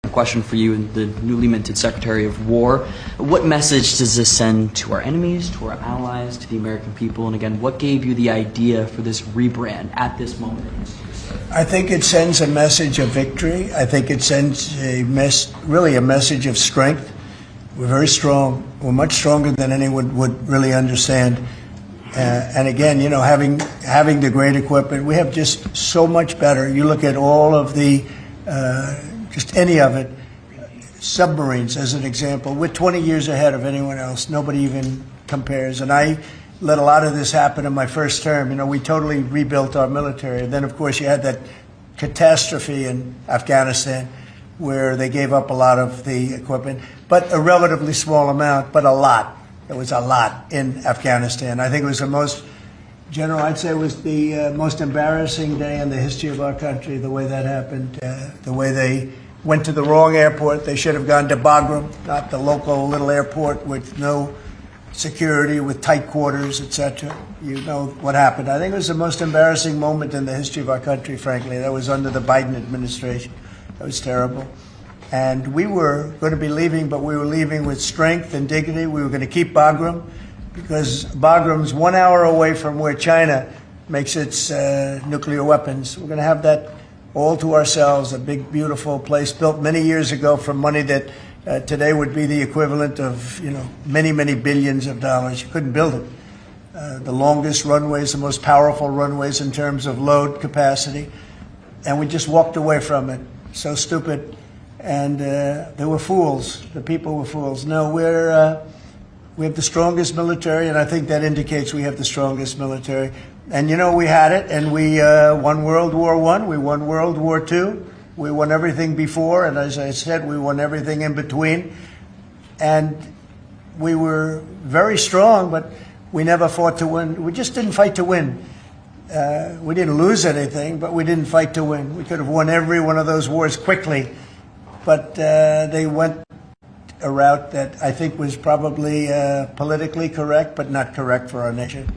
A question for you, the newly minted Secretary of War. What message does this send to our enemies, to our allies, to the American people? And again, what gave you the idea for this rebrand at this moment in history? I think it sends a message of victory. I think it sends really a message of strength. We're very strong. We're much stronger than anyone would really understand. And again, you know, having the great equipment, we have just so much better. You look at all of the, just any of it, submarines as an example. We're 20 years ahead of anyone else. Nobody even compares. And I let a lot of this happen in my first term. You know, we totally rebuilt our military. And then, of course, you had that catastrophe in Afghanistan where they gave up a lot of the equipment, but a relatively small amount, but a lot. It was a lot in Afghanistan. I think it was the most, General, I'd say it was the most embarrassing day in the history of our country, the way that happened, the way they went to the wrong airport. They should have gone to Bagram, not the local little airport with no security, with tight quarters, etc. You know what happened. I think it was the most embarrassing moment in the history of our country, frankly. That was under the Biden administration. That was terrible. And we were going to be leaving, but we were leaving with strength and dignity. We were going to keep Bagram because Bagram's 1 hour away from where China makes its nuclear weapons. We're going to have that all to ourselves, a big, beautiful place built many years ago from money that today would be the equivalent of, you know, many, many billions of dollars. You couldn't build it. The longest runways, the most powerful runways in terms of load capacity. And we just walked away from it. So stupid. And they were fools. The people were fools. No, we have the strongest military, and I think that indicates we have the strongest military. And, you know, we had it, and we won World War I, we won World War II, we won everything before, and as I said, we won everything in between. And we were very strong, but we never fought to win. We just didn't fight to win. We didn't lose anything, but we didn't fight to win. We could have won every one of those wars quickly. But they went a route that I think was probably politically correct, but not correct for our nation.